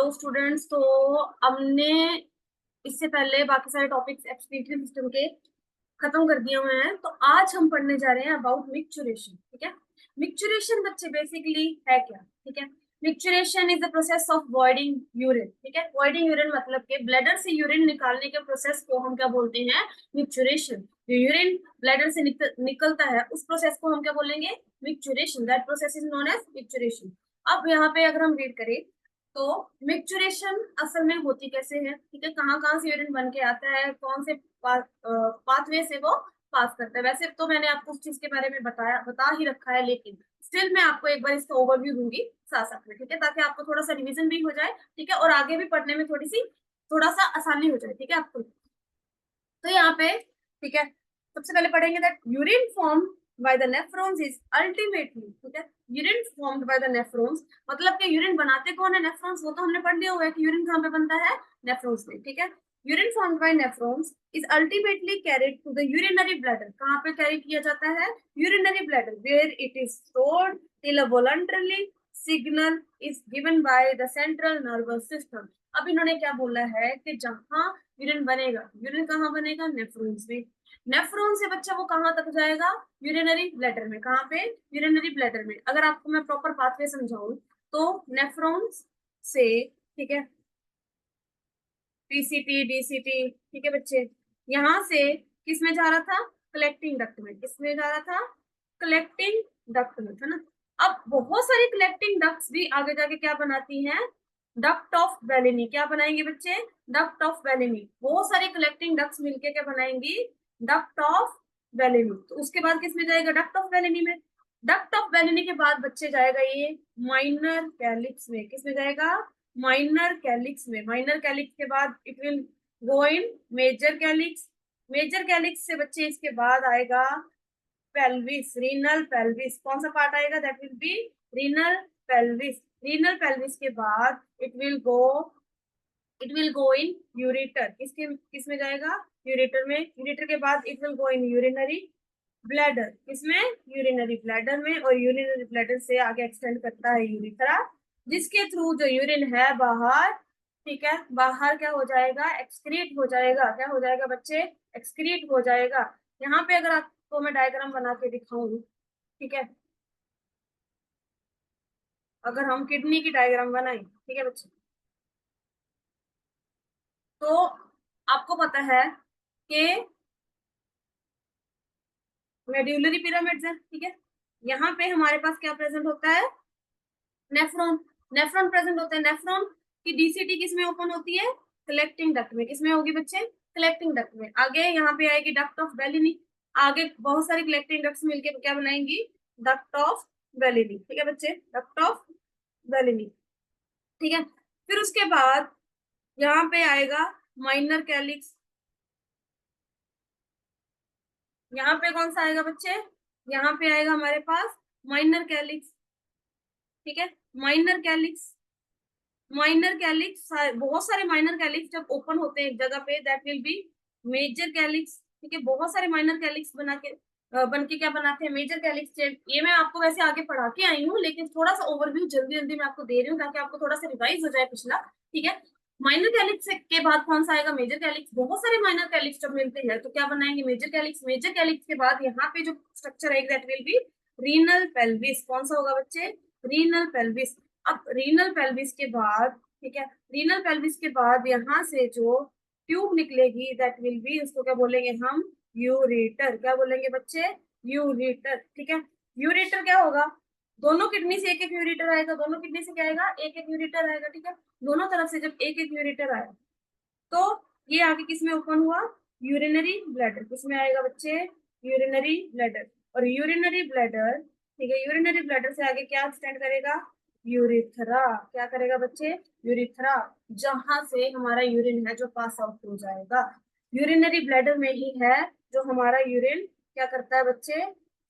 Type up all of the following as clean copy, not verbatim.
Hello students. तो हमने इससे पहले बाकी सारे टॉपिक्स एक्सक्रीटरी सिस्टम के खत्म कर दिए हुए हैं। तो आज हम पढ़ने जा रहे हैं अबाउट मिक्चुरेशन। ठीक है, मिक्चुरेशन बच्चे बेसिकली है क्या? ठीक है, micturition is the process of voiding urine. ठीक है, वॉइडिंग यूरिन मतलब के ब्लैडर से यूरिन निकालने के प्रोसेस को हम क्या बोलते हैं? मिक्चुरेशन। जो यूरिन ब्लैडर से निकलता है उस प्रोसेस को हम क्या बोलेंगे? Micturition. That process is known as micturition. अब यहाँ पे अगर हम रीड करें तो मिक्चुरेशन असल में होती कैसे है? ठीक है, कहाँ कहाँ से यूरिन बन के आता है, कौन से पाथवे से वो पास करता है। वैसे तो मैंने आपको उस चीज के बारे में बता ही रखा है, लेकिन स्टिल मैं आपको एक बार इसका ओवरव्यू दूंगी साथ साथ में। ठीक है, ताकि आपको थोड़ा सा रिवीजन भी हो जाए। ठीक है, और आगे भी पढ़ने में थोड़ा सा आसानी हो जाए। ठीक है आपको। तो यहाँ पे ठीक है, सबसे पहले पढ़ेंगे that urine form by the nephrons is ultimately. ठीक है, urine formed by the nephrons मतलब कि यूरिन बनाते कौन है? नेफ्रॉन्स। वो तो हमने पढ़ लिया हुआ है कि यूरिन कहाँ पे बनता है? नेफ्रॉन्स में। ठीक है, urine formed by nephrons is ultimately carried to the urinary bladder. कहाँ पे कैरी किया जाता है? Urinary bladder, where it is stored till a voluntarily signal is given by the central nervous system. अब इन्होंने क्या बोला है कि जहां यूरिन बनेगा, यूरिन कहाँ बनेगा? नेफ्रॉन्स में। नेफ्रॉन से बच्चा वो कहाँ तक जाएगा? यूरिनरी ब्लैडर में। कहाँ पे? यूरिनरी ब्लैडर में। अगर आपको मैं प्रॉपर पाथवे समझाऊं तो नेफ्रॉन्स से, ठीक है, पीसीटी डीसीटी, ठीक है बच्चे, यहाँ से किस में जा रहा था? कलेक्टिंग डक्ट में। किस में जा रहा था? कलेक्टिंग डक्ट में, है ना। अब बहुत सारी कलेक्टिंग डक्ट्स भी आगे जाके क्या बनाती हैं? Duct of Bellini. क्या बनाएंगे बच्चे? Duct of Bellini. बहुत सारी कलेक्टिंग डक्ट्स मिलके क्या बनाएंगी? Duct of Bellini. तो उसके बाद किस में जाएगा? डक्ट ऑफ बेलिनी में। डक्ट ऑफ बेलिनी के बाद बच्चे जाएगा ये माइनर कैलिक्स में। किस में जाएगा? माइनर कैलिक्स में। माइनर कैलिक्स के बाद it will go in major calyx. Major calyx से बच्चे इसके बाद आएगा पेल्विस, रीनल पेल्विस। कौन सा पार्ट आएगा? That will B renal pelvis. Renal pelvis के बाद it will go in ureter. किस में जाएगा? यूरेटर में। यूरेटर के बाद it will go in urinary bladder. किसमें? यूरिनरी ब्लैडर में। और यूरिनरी ब्लैडर से आगे एक्सटेंड करता है यूरिथ्रा, जिसके थ्रू जो यूरिन है बाहर, ठीक है, बाहर क्या हो जाएगा? एक्सक्रीट हो जाएगा। क्या हो जाएगा बच्चे? एक्सक्रीट हो जाएगा। यहाँ पे अगर आपको मैं डायग्राम बना के दिखाऊं, ठीक है, अगर हम किडनी की डायग्राम बनाए, ठीक है बच्चे, तो आपको पता है कि मेड्यूलरी पिरामिड्स है। ठीक है, यहाँ पे हमारे पास क्या प्रेजेंट होता है? नेफ्रॉन। नेफ्रॉन प्रेजेंट होता है। नेफ्रॉन की डीसीटी किस में ओपन होती है? कलेक्टिंग डक्ट में। किस में होगी बच्चे? कलेक्टिंग डक्ट में। आगे यहाँ पे आएगी डक्ट ऑफ बेलिनी। आगे बहुत सारी कलेक्टिंग डक्ट्स मिलके क्या बनाएंगी? Duct of Bellini. ठीक है बच्चे, डक्ट ऑफ बेलिनी। ठीक है, फिर उसके बाद यहाँ पे आएगा माइनर कैलिक्स। यहाँ पे कौन सा आएगा बच्चे? यहाँ पे आएगा हमारे पास माइनर कैलिक्स। ठीक है, माइनर कैलिक्स। माइनर कैलिक्स, बहुत सारे माइनर कैलिक्स जब ओपन होते हैं एक जगह पे, that will be major calyx. ठीक है, बहुत सारे माइनर कैलिक्स बन के क्या बनाते हैं? Major calyx. ये मैं आपको वैसे आगे पढ़ा के आई हूँ, लेकिन थोड़ा सा ओवरव्यू जल्दी जल्दी मैं आपको दे रही हूँ ताकि आपको थोड़ा सा रिवाइज हो जाए पिछला। ठीक है, माइनर कैलिक्स के बाद कौन सा आएगा? Major calyx. बहुत सारे माइनर कैलिक्स जब मिलते हैं तो क्या बनाएंगे? Major calyx. मेजर कैलिक्स के बाद यहाँ पे जो स्ट्रक्चर है that will B renal pelvis. कौन सा होगा बच्चे? Renal pelvis. अब रीनल पेल्विस के बाद, ठीक है, रीनल पेल्विस के बाद यहाँ से जो ट्यूब निकलेगी दैट विल बी, उसको क्या बोलेंगे हम? यूरेटर। क्या बोलेंगे बच्चे? यूरेटर। ठीक है, यूरेटर क्या होगा? दोनों किडनी से एक एक यूरेटर आएगा। दोनों किडनी से क्या आएगा? एक एक यूरेटर आएगा। ठीक है, दोनों तरफ से जब एक एक यूरेटर आया तो ये आगे किस में ओपन हुआ? Urinary bladder. किस में आएगा बच्चे? Urinary bladder. और यूरिनरी ब्लैडर, ठीक है, यूरिनरी ब्लैडर से आगे क्या एक्सटेंड करेगा? यूरिथ्रा। क्या करेगा बच्चे? यूरिथ्रा, जहां से हमारा यूरिन है जो पास आउट हो जाएगा। यूरिनरी ब्लैडर में ही है जो हमारा यूरिन क्या करता है बच्चे?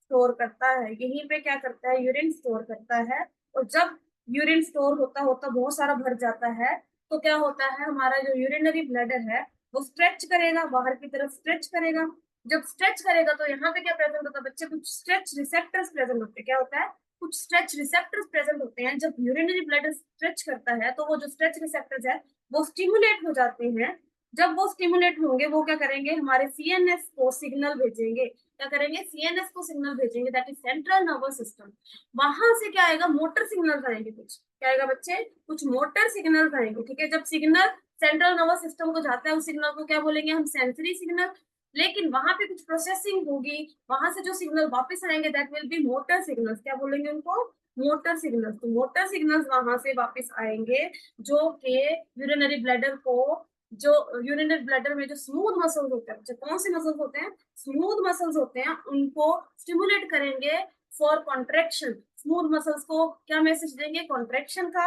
स्टोर करता है। यहीं पे क्या करता है? यूरिन स्टोर करता है। और जब यूरिन स्टोर होता होता बहुत सारा भर जाता है तो क्या होता है? हमारा जो यूरिनरी ब्लैडर है वो स्ट्रेच करेगा, बाहर की तरफ स्ट्रेच करेगा। जब स्ट्रेच करेगा तो यहाँ पे क्या प्रेजेंट होता है बच्चे? कुछ स्ट्रेच रिसेप्टर्स प्रेजेंट होते हैं। क्या होता है? कुछ स्ट्रेच रिसेप्टर्स प्रेजेंट होते हैं। जब यूरिनरी ब्लैडर स्ट्रेच करता है तो वो जो स्ट्रेच रिसेप्टर्स है वो स्टिमुलेट हो जाते हैं। जब वो स्टिमुलेट होंगे वो क्या करेंगे, हमारे सीएनएस को सिग्नल भेजेंगे। क्या करेंगे, सीएनएस को सिग्नल भेजेंगे, that is central nervous system. वहां से क्या आएगा, मोटर सिग्नल्स आएंगे। कुछ क्या आएगा बच्चे, कुछ मोटर सिग्नल्स आएंगे। ठीक है, जब सिग्नल सेंट्रल नर्वस सिस्टम को जाता है उस सिग्नल को क्या बोलेंगे हम, सेंसरी सिग्नल। लेकिन वहां पे कुछ प्रोसेसिंग होगी, वहां से जो सिग्नल वापस आएंगे that will B motor signals. क्या बोलेंगे उनको, मोटर सिग्नल्स। तो मोटर सिग्नल्स वहां से वापस आएंगे जो कि यूरिनरी ब्लैडर को, जो यूरिनरी ब्लैडर में जो स्मूथ मसल्स होते हैं, जो कौन से मसल्स होते हैं, स्मूथ मसल्स होते हैं, उनको स्टिमुलेट करेंगे फॉर कॉन्ट्रेक्शन। स्मूथ मसल्स को क्या मैसेज देंगे, कॉन्ट्रेक्शन का।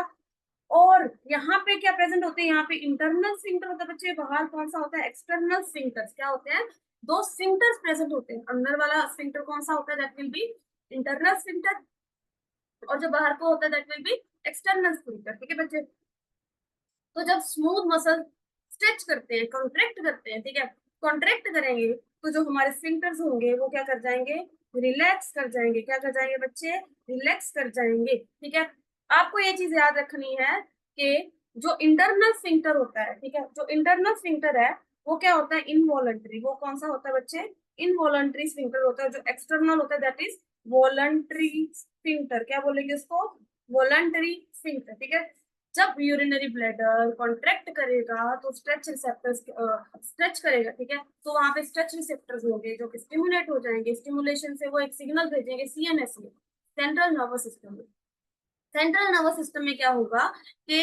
और यहाँ पे क्या प्रेजेंट होते हैं, यहाँ पे इंटरनल स्फिंक्टर होता है बच्चे, बाहर कौन सा होता है, एक्सटर्नल स्फिंक्टर्स। क्या होते हैं, दो स्फिंक्टर्स प्रेजेंट होते हैं। अंदर वाला स्फिंक्टर कौन सा होता है, that will B internal sphincter, और जो बाहर को होता है that will B external sphincter. ठीक है बच्चे, तो जब स्मूथ मसल स्ट्रेच करते हैं, कॉन्ट्रैक्ट करते हैं, ठीक है, कॉन्ट्रैक्ट करेंगे तो जो हमारे स्फिंक्टर्स होंगे वो क्या कर जाएंगे, रिलैक्स कर जाएंगे। क्या कर जाएंगे बच्चे, रिलैक्स कर जाएंगे। ठीक है, आपको ये चीज याद रखनी है कि जो इंटरनल स्फिंक्टर होता है, ठीक है, जो इंटरनल स्फिंक्टर है वो क्या होता है, इनवॉलंटरी। वो कौन सा होता है बच्चे, इनवॉलंटरी स्फिंक्टर होता है। जो एक्सटर्नल होता है दैट इज वॉलंटरी स्फिंक्टर। क्या बोलेंगे उसको, वॉलंटरी स्फिंक्टर। ठीक है, जब यूरिनरी ब्लैडर कॉन्ट्रैक्ट करेगा तो स्ट्रेच रिसेप्टर्स स्ट्रेच करेगा। ठीक है, तो वहां पे स्ट्रेच रिसेप्टर्स होंगे जो कि स्टिमुलेट हो जाएंगे। स्टिमुलेशन से वो एक सिग्नल भेजेंगे सीएनएस में, सेंट्रल नर्वस सिस्टम में। सेंट्रल नर्वस सिस्टम में क्या होगा कि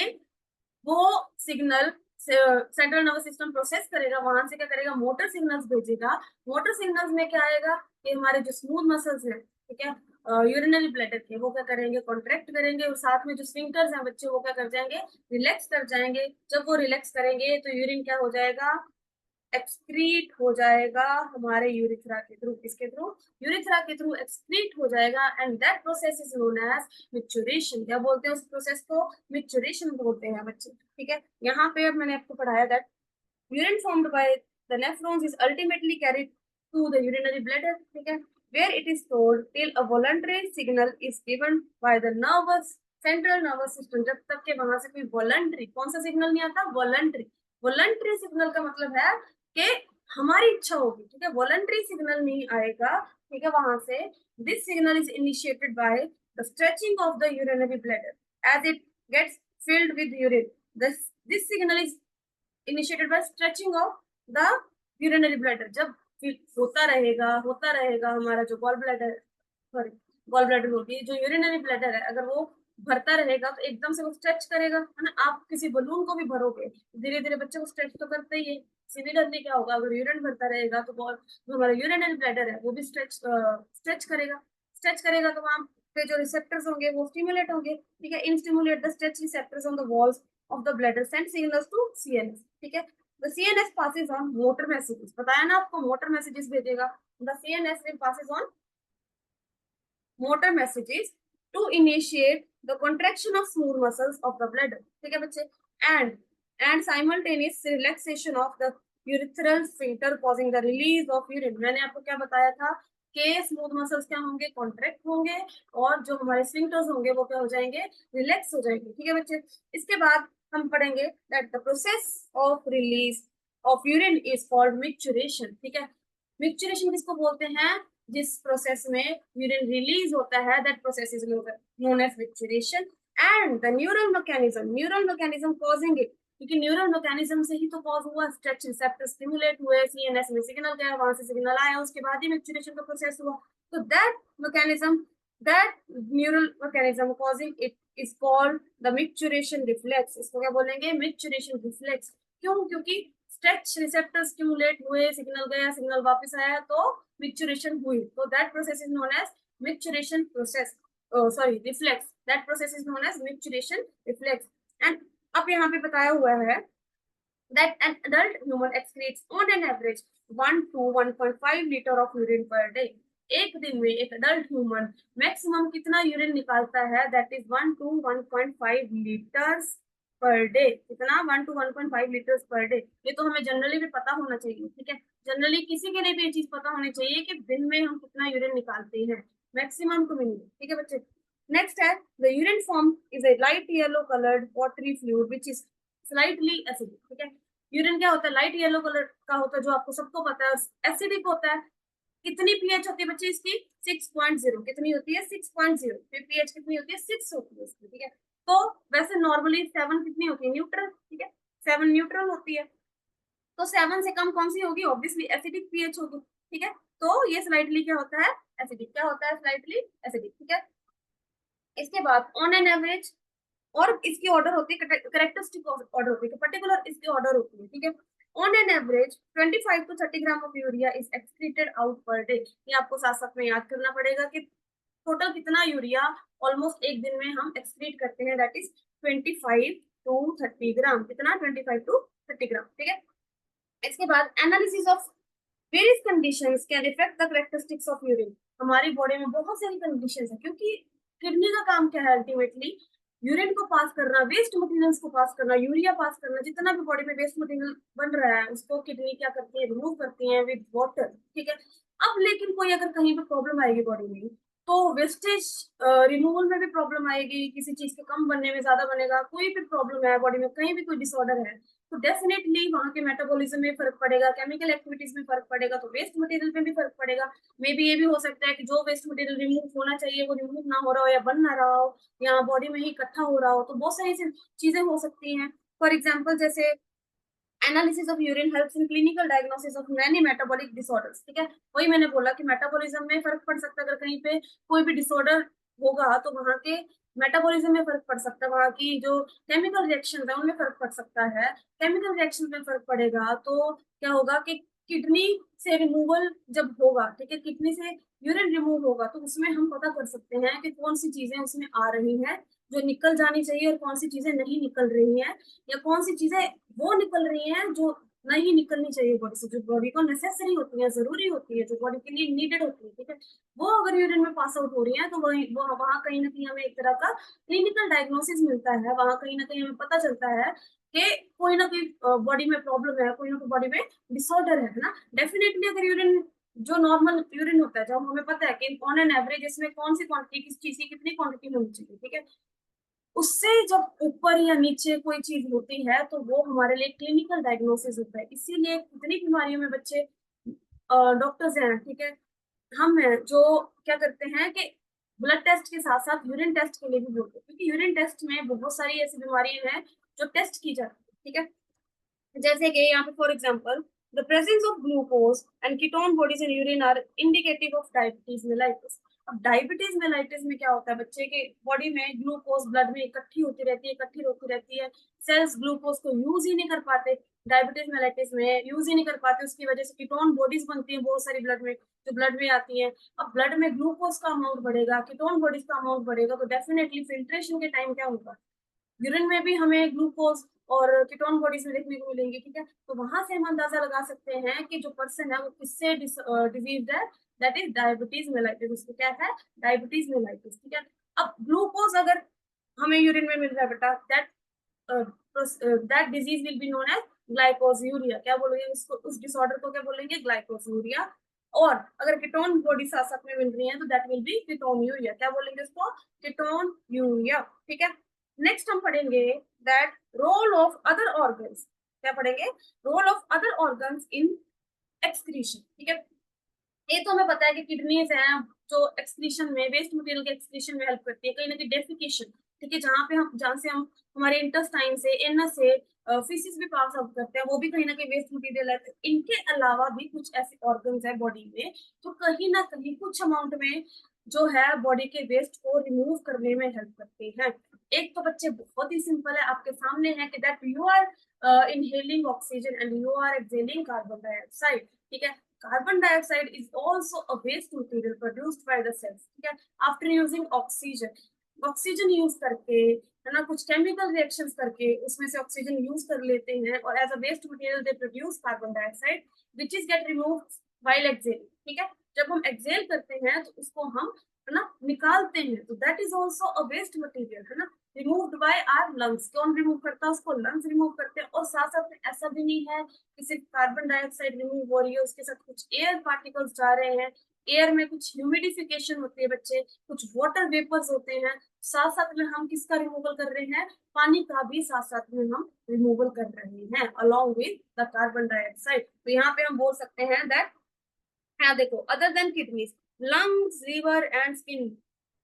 वो signal central nervous system process करेगा, वहां से क्या करेगा, मोटर सिग्नल्स भेजेगा। मोटर सिग्नल्स में क्या आएगा कि हमारे जो स्मूथ मसल्स हैं, ठीक है, यूरिनरी ब्लैडर के, वो क्या करेंगे, कॉन्ट्रैक्ट करेंगे। और साथ में जो स्फिंक्टर्स हैं बच्चे वो क्या कर जाएंगे, रिलैक्स कर जाएंगे। जब वो रिलैक्स करेंगे तो यूरिन क्या हो जाएगा, एक्सक्रीट हो जाएगा हमारे यूरिथ्रा के थ्रू। किसके थ्रू, यूरिथ्रा के थ्रू एक्सक्रीट हो जाएगा। And that process is known as micturition. क्या बोलते हैं उस प्रोसेस को, मिक्चुरेशन बोलते हैं बच्चे। ठीक है, यहाँ पे अब मैंने आपको पढ़ाया that urine formed by the nephrons is ultimately carried to the urinary bladder, ठीक है, where it is stored till a voluntary signal is given by the nervous central nervous system। जब तक के वहां से कोई वॉलंटरी, कौन सा सिग्नल नहीं आता, वॉलंटरी। वॉलंटरी सिग्नल का मतलब है कि हमारी इच्छा होगी। ठीक है, वॉलंटरी सिग्नल नहीं आएगा। ठीक है, वहां से this signal is initiated by the stretching of the urinary bladder as it gets filled with urine। This signal is initiated by stretching of the urinary bladder. जब होता रहेगा हमारा जो gall bladder, sorry gall bladder होगी, जो urinary bladder है, अगर वो भरता रहेगा तो एकदम से वो स्ट्रेच करेगा, है ना। आप किसी बलून को भी भरोगे, धीरे धीरे बच्चे को स्ट्रेच तो करते ही है। सिमिलरली क्या होगा, अगर यूरिन भरता रहेगा तो जो हमारा यूरिनरी ब्लैडर है वो भी स्ट्रेच करेगा। स्ट्रेच करेगा तो वहां पे जो रिसेप्टर्स होंगे वो स्टिमुलेट होंगे। ठीक है, in stimulate the stretch receptors on the walls of the bladder send signals to CNS। ठीक है, the CNS passes on motor messages। बताया ना आपको, मोटर मैसेजेस भेजेगा। the CNS will passes on motor messages to initiate the contraction of smooth muscles of the bladder। ठीक है बच्चे, and simultaneous relaxation of the urethral sphincter causing the release of urine। मैंने आपको क्या बताया था कि स्मूथ मसल्स क्या होंगे, कॉन्ट्रैक्ट होंगे, और जो हमारे स्फिंक्टर्स होंगे वो क्या हो जाएंगे, रिलैक्स हो जाएंगे। ठीक है बच्चे, इसके बाद हम पढ़ेंगे that the process of release of urine is called micturition. ठीक है, मिक्चुरेशन किसको बोलते हैं, जिस प्रोसेस में यूरिन रिलीज होता है, that process is known as micturition. And the neural mechanism causing it, क्योंकि न्यूरल मैकेनिज्म से ही तो कॉज हुआ, स्ट्रेच रिसेप्टर स्टिमुलेट हुए, सीएनएस में सिग्नल गया, वहां से सिग्नल आया, उसके बाद ही मिक्चुरेशन का प्रोसेस हुआ। तो that neural mechanism causing it is called the micturition reflex. इसको क्या बोलेंगे, मिक्चुरेशन रिफ्लेक्स। क्यों, क्योंकि स्ट्रेच रिसेप्टर स्टिमुलेट हुए, सिग्नल गया, सिग्नल वापस आया, तो मिक्चुरेशन हुई। तो that process is known as micturition process, sorry reflex. That process is known as micturition reflex. And अब यहाँ पे बताया हुआ है that an adult human excretes on an average 1 to 1.5 liter of urine per day। एक दिन में एक अडल्ट ह्यूमन मैक्सिमम कितना यूरिन निकालता है, that is 1 to 1.5 litres per day. कितना, 1 to 1.5 लीटर्स पर डे। ये तो हमें जनरली भी पता होना चाहिए। ठीक है, जनरली किसी के लिए भी ये चीज पता होनी चाहिए कि दिन में हम कितना यूरिन निकालते हैं, मैक्सिमम टू मिनिमम। ठीक है बच्चे, नेक्स्ट है the urine form is a light yellow coloured watery fluid which is slightly acidic. ठीक है, यूरिन क्या होता है, लाइट येलो कलर का होता है, जो आपको सबको पता है, एसिडिक होता है। कितनी पीएच होती है बच्चे इसकी, 6.0। कितनी होती है, 6.0। फिर पीएच कितनी होती है, 6 होती है इसकी। ठीक है, तो वैसे नॉर्मली 7 कितनी होती है, न्यूट्रल। ठीक है, 7 न्यूट्रल होती है, तो 7 से कम कौन सी होगी, ऑब्वियसली एसिडिक पीएच होगी। ठीक है, तो ये स्लाइटली क्या होता है, एसिडिक। क्या होता है, स्लाइटली एसिडिक। ठीक है, इसके बाद ऑन एन एवरेज, और इसकी ऑर्डर होती है, करेक्टरिस्टिक ऑर्डर होती है, पर्टिकुलर इसकी ऑर्डर होती है। ठीक है, on an average 25 to 30 gram of urea is excreted out per day. ये आपको साथ साथ में याद करना पड़ेगा कि टोटल कितना यूरिया ऑलमोस्ट एक दिन में हम एक्सक्रीट करते हैं, दैट इज 25 to 30 ग्राम। कितना, 25 to 30 ग्राम। ठीक है, इसके बाद analysis of various conditions can effect the characteristics of urine. हमारी बॉडी में बहुत सारी कंडीशंस है, क्योंकि किडनी का काम क्या है, अल्टीमेटली यूरिन को पास करना, वेस्ट मटेरियल्स को पास करना, यूरिया पास करना। जितना भी बॉडी में वेस्ट मटेरियल बन रहा है उसको किडनी क्या करती है, रिमूव करती है विद वाटर। ठीक है, अब लेकिन कोई अगर कहीं पे प्रॉब्लम आएगी बॉडी में, तो वेस्टेज रिमूवल में भी प्रॉब्लम आएगी, किसी चीज के कम बनने में, ज्यादा बनेगा, कोई भी प्रॉब्लम है बॉडी में, कहीं भी कोई डिसऑर्डर है, तो डेफिनेटली वहां के मेटाबॉलिज्म में फर्क पड़ेगा, केमिकल एक्टिविटीज में फर्क पड़ेगा, तो वेस्ट मटेरियल में भी फर्क पड़ेगा। मे बी ये भी हो सकता है कि जो वेस्ट मटेरियल रिमूव होना चाहिए वो रिमूव ना हो रहा हो, या बन ना रहा हो, या बॉडी में ही इकट्ठा हो रहा हो, तो बहुत सारी ऐसी चीजें हो सकती हैं। फॉर एग्जाम्पल, जैसे analysis of urine helps in clinical diagnosis of many metabolic disorders. ठीक है, वही मैंने बोला कि मेटाबॉलिज्म में फर्क पड़ सकता है, अगर कहीं पे कोई भी डिसऑर्डर होगा तो वहां के मेटाबॉलिज्म में फर्क पड़ सकता है, वहां की जो केमिकल रिएक्शन है उनमें फर्क पड़ सकता है। केमिकल रिएक्शन में फर्क पड़ेगा तो क्या होगा कि किडनी से रिमूवल जब होगा, ठीक है, किडनी से यूरिन रिमूव होगा, तो उसमें हम पता कर सकते हैं कि कौन सी चीजें उसमें आ रही हैं जो निकल जानी चाहिए, और कौन सी चीजें नहीं निकल रही हैं, या कौन सी चीजें वो निकल रही हैं जो नहीं निकलनी चाहिए बॉडी से, जो बॉडी को नेसेसरी होती है, जरूरी होती है, जो बॉडी के लिए नीडेड होती है। ठीक है, वो अगर यूरिन में पास आउट हो रही है, तो वही वो वहां कहीं ना कहीं हमें एक तरह का क्लिनिकल डायग्नोसिस मिलता है, वहां कहीं ना कहीं हमें पता चलता है कि कोई ना कोई बॉडी में प्रॉब्लम है, कोई ना कोई बॉडी में डिसऑर्डर है ना। डेफिनेटली अगर यूरिन जो नॉर्मल यूरिन होता है, जब हमें पता है कि ऑन एन एवरेज इसमें कौन सी क्वांटिटी, किस चीज की कितनी क्वांटिटी होनी चाहिए, ठीक है, उससे जब ऊपर या नीचे कोई चीज होती है तो वो हमारे लिए क्लिनिकल डायग्नोसिस होता है। इसीलिए कितनी बीमारियों में बच्चे डॉक्टर्स हैं, ठीक है, हम हैं जो क्या करते हैं कि ब्लड टेस्ट के साथ साथ यूरिन टेस्ट के लिए भी बोलते हैं, क्योंकि यूरिन टेस्ट में बहुत सारी ऐसी बीमारियां हैं जो टेस्ट की जाती है। ठीक है, जैसे कि यहाँ पे for example the presence of glucose and ketone bodies in urine are indicative of diabetes mellitus. अब डायबिटीज मेलाइटिस में क्या होता है, बच्चे के बॉडी में ग्लूकोज ब्लड में इकट्ठी होती रहती है, इकट्ठी होती रहती है, सेल्स ग्लूकोज को यूज ही नहीं कर पाते, डायबिटीज मेलाइटिस में यूज ही नहीं कर पाते, उसकी वजह से कीटोन बॉडीज बनती है बहुत सारी ब्लड में, जो ब्लड में आती है। अब ब्लड में ग्लूकोज का अमाउंट बढ़ेगा, कीटोन बॉडीज का अमाउंट बढ़ेगा, तो डेफिनेटली फिल्ट्रेशन के टाइम क्या होगा, यूरिन में भी हमें ग्लूकोज और कीटोन बॉडीज में देखने को मिलेंगे। ठीक है, तो वहां से हम अंदाजा लगा सकते हैं कि जो पर्सन है वो किससे डिजीज है, दैट इज डायबिटीज मेलाइटिस। उसको क्या है, डायबिटीज मेलाइटिस। ठीक है, अब ग्लूकोज अगर हमें यूरिन में मिल रहा है बेटा, that disease will be known as glycosuria. क्या बोलेंगे उसको, उस डिसऑर्डर को क्या बोलेंगे, ग्लाइकोसूरिया। और अगर कीटोन बॉडी साथ साथ में मिल रही है तो दैट विल बी कीटोन्यूरिया। क्या बोलेंगे उसको, कीटोन्यूरिया। ठीक है, नेक्स्ट हम पढ़ेंगे that role of other organs. क्या पढ़ेंगे, role of other organs in excretion. ठीक है, ये तो हमें पता है कि किडनीज हैं जो एक्सक्रीशन में, वेस्ट मटेरियल के एक्सक्रीशन में हेल्प करती है, कहीं ना कहीं डेफिकेशन, ठीक है, जहाँ से हम हमारे इंटेस्टाइन से, एनस से फीसिस भी पास आउट करते हैं, वो भी कहीं ना कहीं वेस्ट मटेरियल है। तो इनके अलावा भी कुछ ऐसे ऑर्गन्स है बॉडी में जो कहीं ना कहीं कुछ अमाउंट में जो है बॉडी के वेस्ट को रिमूव करने में हेल्प करते हैं। एक तो बच्चे बहुत ही सिंपल है, आपके सामने है कि that you are inhaling oxygen and you are exhaling carbon dioxide. ठीक है, carbon dioxide is also a waste material produced by the cells। ठीक है, after using oxygen, oxygen use करके, है ना, कुछ केमिकल रिएक्शंस करके उसमें से ऑक्सीजन यूज कर लेते हैं, और as a waste material they produce carbon dioxide which is get remove while exhaling. ठीक है, जब हम एक्सहेल करते हैं तो उसको हम, है ना, निकालते हैं, तो that is also a waste material, है ना, रिमूव्ड बाय आवर लंग्स। कौन रिमूव करता है उसको, लंग्स रिमूव करते हैं। और साथ साथ में ऐसा भी नहीं है कि सिर्फ कार्बन डाइऑक्साइड रिमूव हो रही है, उसके साथ कुछ एयर पार्टिकल्स जा रहे हैं, एयर में कुछ ह्यूमिडिफिकेशन होती है बच्चे, कुछ वाटर वेपर्स होते हैं, साथ साथ में हम किसका रिमूवल कर रहे हैं, पानी का भी साथ साथ में हम रिमूवल कर रहे हैं along with the carbon dioxide. तो यहाँ पे हम बोल सकते हैं दैट, हाँ देखो, other than kidneys, lungs, liver and skin,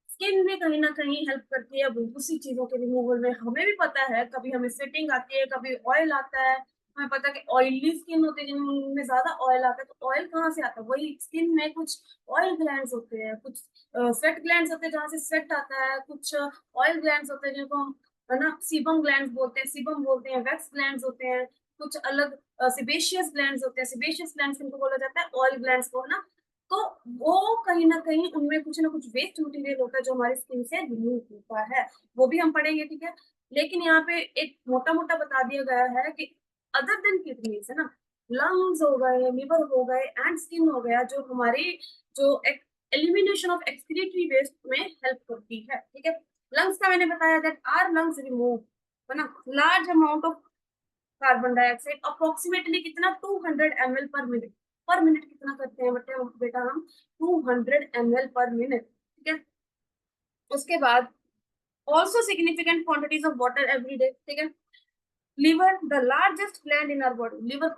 skin भी कहीं ना कहीं हेल्प करती है उसी चीजों के रिमूवल में। हमें भी पता है कभी हमें स्वेटिंग आती है, कभी ऑयल आता है, हमें पता है कि ऑयली स्किन होती है जिनमें ज्यादा ऑयल आता है। तो ऑयल कहाँ से आता है, वही स्किन में कुछ ऑयल ग्लैंड्स होते हैं, कुछ स्वेट ग्लैंड्स होते हैं जहाँ से स्वेट आता है, कुछ ऑयल ग्लैंड्स होते हैं जिनको हम, है ना, सीबम ग्लैंड्स बोलते हैं, सीबम बोलते हैं, वैक्स ग्लैंड्स होते हैं, कुछ अलग सिबेशियस ग्लैंड्स होते हैं, सिबेशियस ग्लैंड्स किनको बोला जाता है, ऑयल ग्लैंड्स को, है ना। तो वो कहीं ना कहीं उनमें कुछ ना कुछ वेस्ट मटेरियल होता है जो हमारी स्किन से रिमूव होता है, वो भी हम पढ़ेंगे, ठीक है। लेकिन यहाँ पे एक मोटा मोटा बता दिया गया है कि अदर देन किडनीज, है ना, लंग्स हो गए, लिवर हो गए एंड स्किन हो गया, जो हमारी जो एलिमिनेशन ऑफ एक्सक्रीटरी वेस्ट में हेल्प करती है, ठीक है। लंग्स का मैंने बताया दैट आर लंग्स रिमूव, है ना, large amount of carbon dioxide, approximately कितना, 200 ml पर मिनट। पर मिनट कितना करते हैं बेटे बेटा हम, 200 ml पर मिनट, ठीक है। उसके बाद also significant quantities of water every day, ठीक है। Liver the largest gland in our body, liver,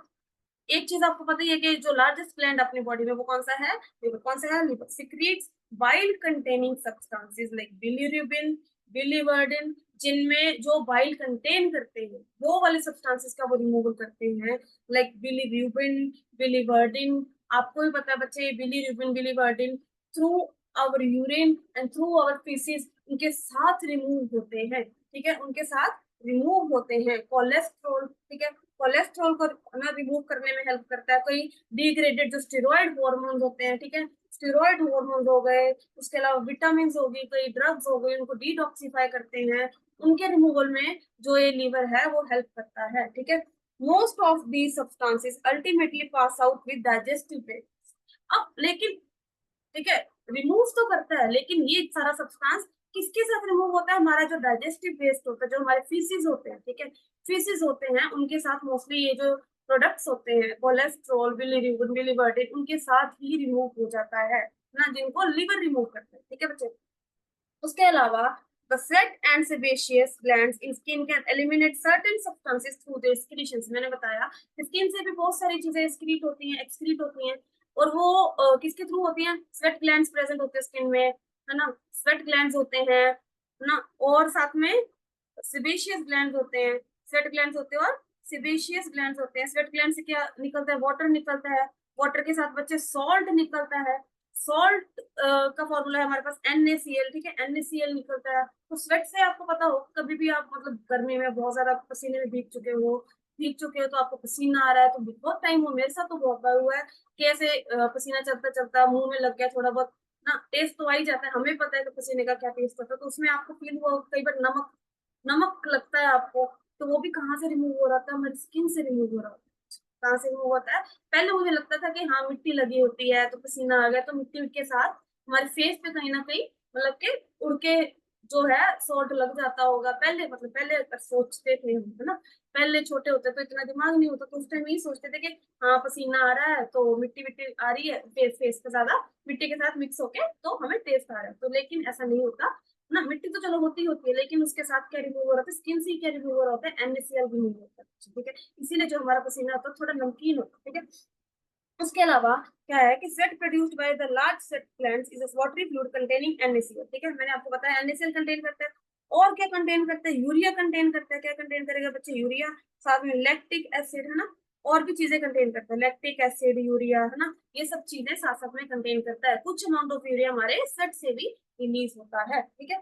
एक चीज आपको पता ही है कि जो लार्जेस्ट ग्लैंड अपनी बॉडी में वो कौन सा है, लिवर। कौन सा है, liver secretes bile containing substances like bilirubin, biliverdin, जिनमें जो बाइल कंटेन करते हैं वो वाले सब्सटेंसेस का वो रिमूवल करते हैं, लाइक बिलीरुबिन, बिलीवर्डिन। आपको भी पता है बच्चे, bilirubin, biliverdin through our urine and through our faeces उनके साथ रिमूव होते हैं, ठीक है, उनके साथ रिमूव होते हैं। कोलेस्ट्रॉल, ठीक है, कोलेस्ट्रॉल को ना रिमूव करने में हेल्प करता है। कोई डिग्रेडेड जो स्टेरॉइड हार्मोन्स होते हैं, ठीक है, स्टेरॉइड हार्मोन्स हो गए, उसके अलावा विटामिन हो गई, कोई ड्रग्स हो गई, उनको डिटॉक्सिफाई करते हैं, उनके रिमूवल में जो ये लीवर है वो हेल्प करता है, ठीक है। Most of the substances ultimately pass out with digestive waste. अब लेकिन, ठीक है, रिमूव तो करता है, लेकिन ये सारा सब्सटेंस किसके साथ रिमूव होता है, हमारा जो डाइजेस्टिव वेस्ट होता है, जो हमारे फीसिस होते हैं, ठीक है, फीसिस होते हैं, उनके साथ मोस्टली ये जो प्रोडक्ट्स होते हैं, कोलेस्ट्रॉल, बिलीरुबिन, बिलीवर्डिन, उनके साथ ही रिमूव हो जाता है ना, जिनको लिवर रिमूव करते हैं, ठीक है बच्चे। उसके अलावा the sweat and sebaceous glands in skin can eliminate certain substances through their excretions। मैंने बताया स्किन से भी बहुत सारी चीजें एक्सक्रीट होती हैं, एक्सक्रीट होती हैं, और वो किसके थ्रू होती हैं, स्वेट ग्लैंड्स प्रेजेंट होते हैं स्किन में, है ना, स्वेट ग्लैंड्स होते हैं, है ना, और साथ में सेबेशियस ग्लैंड्स होते हैं, स्वेट ग्लैंड्स होते हैं और सेबेशियस ग्लैंड्स होते हैं। स्वेट ग्लैंड से क्या निकलता है, वाटर निकलता है, वाटर के साथ बच्चे सॉल्ट निकलता है, सॉल्ट का फॉर्मूला है हमारे पास NaCl, ठीक है, NaCl निकलता है। तो स्वेट से आपको पता हो, कभी भी आप मतलब गर्मी में बहुत ज्यादा पसीने में भीग चुके हो तो आपको पसीना आ रहा है, तो बहुत टाइम हो, मेरे साथ तो बहुत बार हुआ है कि ऐसे पसीना चलता चलता मुंह में लग गया, थोड़ा बहुत ना टेस्ट तो आ ही जाता है, हमें पता है कि पसीने का क्या टेस्ट होता है, तो उसमें आपको फील हुआ कई बार नमक नमक लगता है आपको, तो वो भी कहाँ से रिमूव हो रहा था, हमारी स्किन से रिमूव हो रहा था। कहाँ से रिमूव होता है, पहले मुझे लगता था कि हाँ मिट्टी लगी होती है तो पसीना आ गया, तो मिट्टी के साथ हमारे फेस पे कहीं ना कहीं मतलब के उड़ के जो है सॉल्ट लग जाता होगा, पहले मतलब पहले सोचते थे हम, है ना, पहले छोटे होते तो इतना दिमाग नहीं होता, तो उस टाइम यही सोचते थे कि हाँ पसीना आ रहा है तो मिट्टी मिट्टी आ रही है, फेस फेस का ज्यादा मिट्टी के साथ मिक्स होके तो हमें टेस्ट आ रहा है, तो लेकिन ऐसा नहीं होता ना, मिट्टी तो चलो होती होती है, लेकिन उसके साथ क्या रिमूव हो रहा था, स्किन से क्या रिमूव हो रहा होता है, NaCl रिमूव होता है, ठीक है, इसीलिए जो हमारा पसीना होता है थोड़ा नमकीन होता है, ठीक है। उसके अलावा क्या है कि sweat produced by the large sweat glands is a watery fluid containing NaCl, ठीक है, मैंने आपको बताया NaCl कंटेन करता है, और क्या कंटेन करता है, यूरिया कंटेन करता है, क्या कंटेन करेगा बच्चे, यूरिया, साथ में लैक्टिक एसिड, है ना, और भी चीजें कंटेन करता है, लैक्टिक एसिड, यूरिया, है ना, ये सब चीजें साथ साथ में कंटेन करता है। कुछ अमाउंट ऑफ यूरिया हमारे स्वेट से भी रिलीज होता है, ठीक है।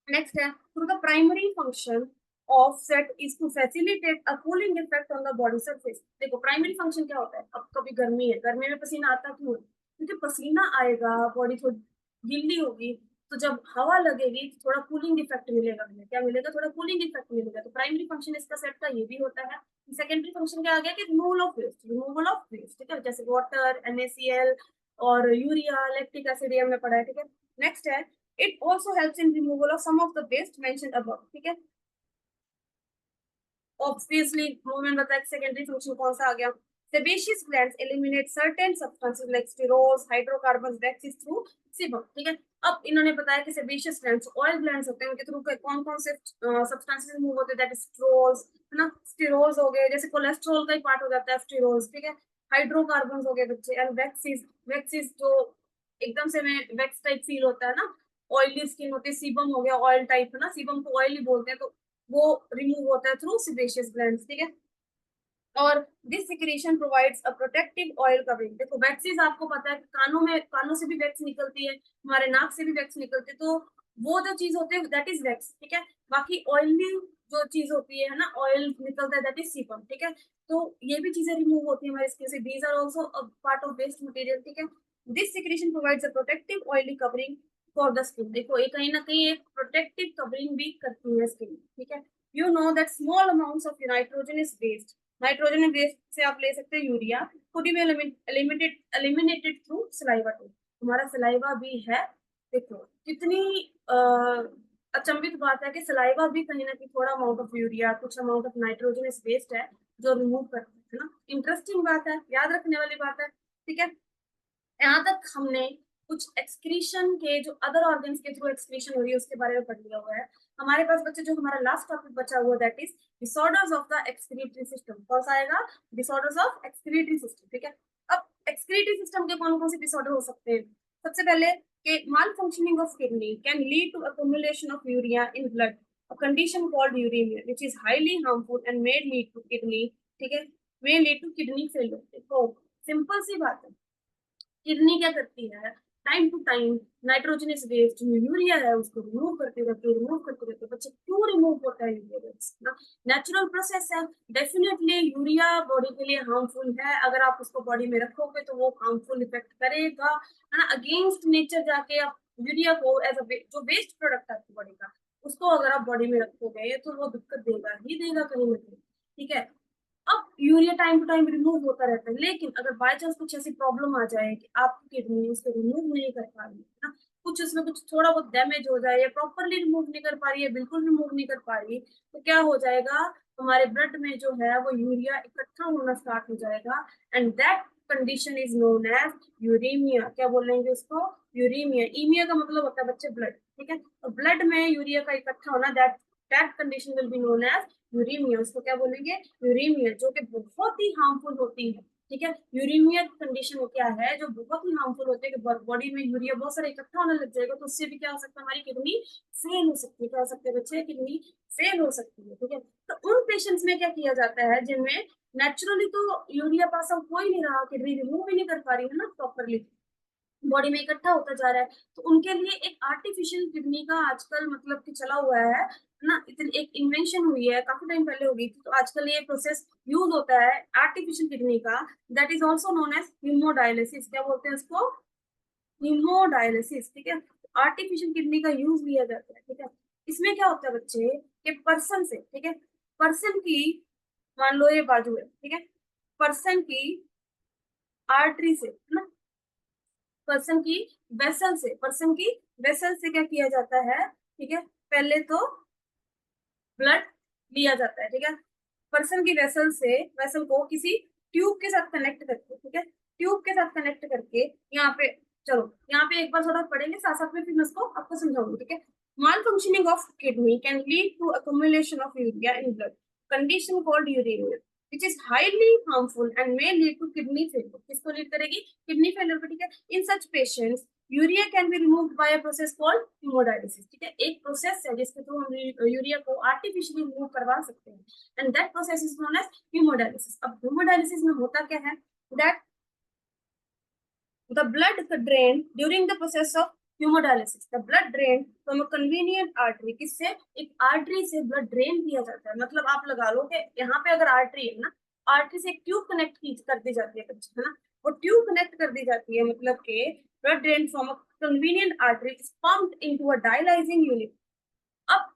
नेक्स्ट है, through the primary function of sweat is to facilitate a cooling effect on the body surface. देखो प्राइमरी फंक्शन क्या होता है, अब कभी गर्मी है, गर्मी में पसीना आता क्यों है, क्योंकि पसीना आएगा, बॉडी थोड़ी गिल्ली होगी, तो जब हवा लगेगी तो थोड़ा कूलिंग इफेक्ट मिलेगा, हमें क्या मिलेगा, थोड़ा कूलिंग इफेक्ट मिलेगा, तो प्राइमरी फंक्शन इसका सेट का ये भी होता है। सेकेंडरी फंक्शन क्या आ गया कि removal of waste, removal of waste, ठीक है, जैसे वाटर, NaCl और यूरिया, लैक्टिक एसिड, ये हमने पढ़ा है, ठीक है। नेक्स्ट है, it also helps in removal of some of the waste mentioned above, ठीक है। ऑब्वियसली मूवमेंट बताया, सेकेंडरी फंक्शन कौन सा आ गया, Sebaceous glands eliminate certain substances like sterols, hydrocarbons, waxes through sebum. ठीक है, अब इन्होंने बताया कि सेबेशियस ग्लैंड्स ऑयल ग्लैंड्स होते हैं, उनके थ्रू कौन कौन से सब्सटेंसेस रिमूव होते हैं, दैट इज स्टेरोल्स, है ना, स्टेरोल्स हो गए, जैसे कोलेस्ट्रॉल का ही पार्ट हो जाता है स्टेरोल्स, ठीक है, हाइड्रोकार्बन्स हो गए बच्चे, एंड वैक्सीज, वैक्सीज जो एकदम से में वैक्स टाइप फील होता है ना, ऑयली स्किन होती है, सीबम हो गया ऑयल टाइप, है ना, सीबम को ऑयली बोलते हैं, तो वो रिमूव होता है थ्रू सेबेशियस ग्लैंड्स, ठीक है। और this secretion provides a protective oil covering. देखो वैक्सीज आपको पता है कानों में, कानों से भी वैक्स निकलती है, हमारे नाक से भी वैक्स निकलती है, तो वो जो चीज होती है दैट इज वैक्स, ठीक है। बाकी ऑयली जो चीज होती है ना, ऑयल निकलता है, दैट इज सीबम, ठीक है। तो ये भी चीजें रिमूव होती है हमारे स्किन से, these are also a part of waste material, ठीक है। This secretion provides a protective oily covering for the skin. देखो ये कहीं ना कहीं एक प्रोटेक्टिव कवरिंग भी करती है स्किन, ठीक है। You know that small amounts of nitrogen is waste. Nitrogen waste से आप ले सकते हैं urea, could be eliminated through saliva too. हमारा सलाइवा भी है, देखो कितनी अचंभित बात है कि सलाइवा भी कहीं ना कहीं थोड़ा अमाउंट ऑफ यूरिया, कुछ अमाउंट ऑफ नाइट्रोजन वेस्ट है जो रिमूव करते हैं ना। इंटरेस्टिंग बात है, याद रखने वाली बात है, ठीक है। यहाँ तक हमने कुछ एक्सक्रीशन के जो अदर ऑर्गन्स के थ्रू एक्सक्रीशन हो रही है उसके बारे में पढ़ लिया हुआ है। हमारे पास बच्चे जो हमारा लास्ट टॉपिक बचा हुआ that is disorders of the excretory system. कौन सा आएगा? डिसऑर्डर्स ऑफ एक्सक्रीटरी सिस्टम, ठीक है। अब एक्सक्रीटरी सिस्टम के कौन कौन से डिसऑर्डर हो सकते हैं? सबसे पहले कि malfunctioning of kidney can lead to accumulation of urea in blood, a condition called uraemia which is highly harmful and may lead to kidney, ठीक है, may lead to kidney failure. देखो simple सी बात है, kidney क्या करती है, time to time nitrogenous waste जो यूरिया है उसको रिमूव करते रहते, रिमूव करते रहते। बच्चे क्यों रिमूव होता है यूरिया वेस्ट ना? नेचुरल प्रोसेस है। डेफिनेटली यूरिया बॉडी के लिए हार्मफुल है, अगर आप उसको बॉडी में रखोगे तो वो हार्मफुल इफेक्ट करेगा, है ना। अगेंस्ट नेचर जाके आप यूरिया को एज अ जो वेस्ट प्रोडक्ट है आपकी बॉडी का, उसको अगर आप बॉडी में रखोगे तो वो दिक्कत देगा ही देगा कहीं ना कहीं, ठीक है। अब urea time to time remove होता रहता है, लेकिन अगर बाय चांस कुछ ऐसी प्रॉब्लम आ जाए कि आपकी किडनी उसको रिमूव नहीं कर पा रही है ना, कुछ उसमें कुछ थोड़ा बहुत डैमेज हो जाए या प्रॉपरली रिमूव नहीं कर पा रही है, बिल्कुल रिमूव नहीं कर पा रही, तो क्या हो जाएगा, हमारे ब्लड में जो है वो यूरिया इकट्ठा होना स्टार्ट हो जाएगा, and that condition is known as uraemia. क्या बोलेंगे उसको? यूरेमिया। ईमिया का मतलब होता है बच्चे ब्लड, ठीक है। तो ब्लड में यूरिया का इकट्ठा होना, that that condition will be known as uraemia. उसको क्या बोलेंगे? यूरेमिया, जो कि बहुत ही हार्मफुल होती है, ठीक है। यूरेमिया कंडीशन क्या है जो बहुत ही हार्मफुल होते हैं कि बॉडी में यूरिया बहुत सारा इकट्ठा होने लग जाएगा, तो उससे भी क्या हो सकता है, हमारी किडनी फेल हो सकती है। क्या हो सकते हैं बच्चे? किडनी फेल हो सकती है, ठीक है। तो उन पेशेंट्स में क्या किया जाता है जिनमें नेचुरली तो यूरिया पास आउट हो ही नहीं रहा, किडनी रिमूव ही नहीं कर पा रही है ना प्रॉपरली, बॉडी में इकट्ठा होता जा रहा है, तो उनके लिए एक आर्टिफिशियल किडनी का आजकल मतलब कि चला हुआ है ना, इतनी एक इन्वेंशन हुई है, काफी टाइम पहले हो गई थी, तो आजकल ये प्रोसेस यूज होता है आर्टिफिशियल किडनी का, that is also known as haemodialysis. क्या बोलते हैं इसको? हीमोडायलिसिस, ठीक है। आर्टिफिशियल किडनी का यूज लिया जाता है, ठीक है। इसमें क्या होता है बच्चे कि पर्सन से, ठीक है, पर्सन की, मान लो ये बाजू है, ठीक है, पर्सन की आर्टरी से, है ना, पर्सन की वेसल से, पर्सन की वेसल से क्या किया जाता है, ठीक है, पहले तो ब्लड लिया जाता है, ठीक है, पर्सन की वेसल से, वेसल को किसी ट्यूब के साथ कनेक्ट करके, ठीक है, ट्यूब के साथ कनेक्ट करके यहाँ पे, चलो यहाँ पे एक बार थोड़ा पढ़ेंगे साथ साथ में, फिर मैं इसको आपको समझाऊंगी, ठीक है। Malfunctioning of kidney can lead to accumulation of urea in blood, condition called uraemia which is highly harmful and may lead to kidney failure। किसको लीड करेगी? किडनी फेलियर को, ठीक है। In such patients urea can be removed by a process called haemodialysis, ठीक है। एक process है जिसके थ्रू हम यूरिया को आर्टिफिशियली रिमूव करवा सकते हैं, and that process is known as haemodialysis. अब हीमोडायलिसिस में होता क्या है, that the blood drained during the process of hemodialysis, the blood drained from a convenient artery। किससे? एक आर्टरी से ब्लड ड्रेन किया जाता है, मतलब आप लगा लो कि यहाँ पे अगर आर्टरी है ना, आर्टरी से एक ट्यूब कनेक्ट कर दी जाती है बच्चे, है ना, वो ट्यूब कनेक्ट कर दी जाती है, मतलब के blood drain from a convenient artery is pumped into a dialysing unit. अब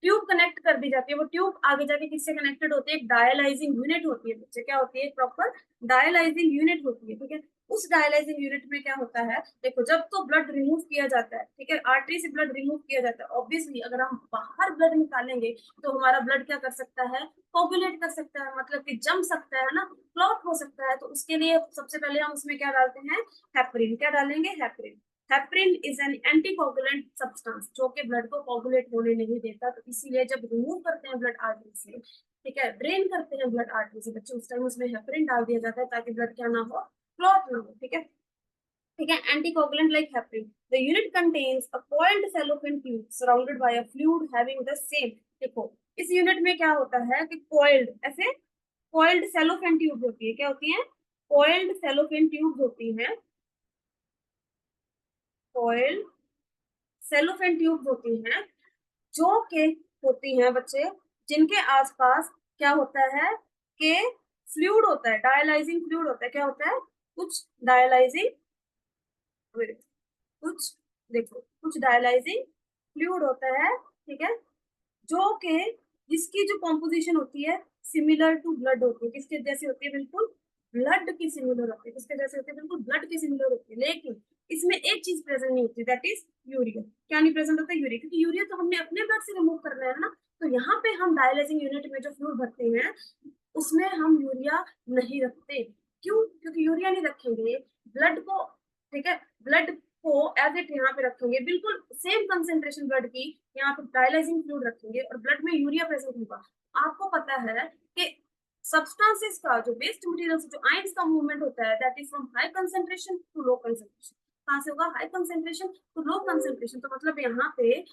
ट्यूब कनेक्ट कर दी जाती है, वो ट्यूब आगे जाके किससे कनेक्टेड होती है? एक डायलाइजिंग यूनिट होती है बच्चे, क्या होती है? प्रॉपर डायलाइजिंग यूनिट होती है, ठीक है। उस डायलाइजिंग यूनिट में क्या होता है, देखो जब तो ब्लड रिमूव किया जाता है, ठीक है, आर्टरी से ब्लड रिमूव किया जाता है, ऑब्वियसली अगर हम बाहर ब्लड निकालेंगे तो हमारा ब्लड क्या कर सकता है, कोगुलेट कर सकता है, मतलब कि जम सकता है ना, क्लॉट हो सकता है। तो उसके लिए सबसे पहले हम उसमें क्या डालते हैं, हेपरिन। क्या डालेंगे, heparin. Heparin is an anticoagulant substance, जो कि ब्लड को कोगुलेट होने नहीं देता। तो इसीलिए जब रिमूव करते हैं ब्लड आर्टरी से, ठीक है, ड्रेन करते हैं ब्लड आर्टरी से बच्चे, उस टाइम उसमें हेपरिन डाल दिया जाता है ताकि ब्लड क्या ना हो, क्लॉट ना हो। ठीक है, ठीक है, anticoagulant like heparin. The unit contains a coiled cellophane tube surrounded by a fluid having the same. देखो इस यूनिट में क्या होता है कि कॉइल्ड, ऐसे कॉइल्ड सेलोफेन ट्यूब होती है, क्या होती है, कॉइल्ड सेलोफेन ट्यूब होती है, कॉइल्ड सेलोफेन ट्यूब होती हैं, जो के होती हैं बच्चे, जिनके आसपास क्या होता है कि फ्लूइड होता है, डायलाइजिंग फ्लूइड होता है। क्या होता है, कुछ डायलाइजिंग, कुछ, देखो कुछ डायलाइजिंग फ्लूइड होता है, ठीक है, जो कि जिसकी जो कॉम्पोजिशन होती है सिमिलर टू ब्लड होती है, किसके जैसे होती है, बिल्कुल ब्लड की सिमिलर होती है, किसके जैसे होती है, बिल्कुल ब्लड की सिमिलर होती है। लेकिन इसमें एक चीज प्रेजेंट नहीं होती, दैट इज यूरिया। क्या नहीं प्रेजेंट होता, यूरिया, क्योंकि यूरिया तो हमने अपने ब्लड से रिमूव करना है ना। तो यहाँ पे हम डायलाइजिंग यूनिट में जो फ्लूइड भरते हैं उसमें हम यूरिया नहीं रखते। क्यों, क्योंकि यूरिया नहीं रखेंगे ब्लड को, ठीक है, ब्लड को एज इट यहाँ पे रखेंगे, बिल्कुल सेम कंसेंट्रेशन ब्लड की यहाँ पे डायलाइजिंग फ्लूइड रखेंगे और ब्लड में यूरिया प्रेजेंट होगा। आपको पता है कि सब्सटेंसेस का जो वेस्ट मटेरियल जो आयंस का मूवमेंट होता है, that is from high concentration to low concentration. कहाँ से होगा, high concentration to low concentration. तो मतलब यहाँ पे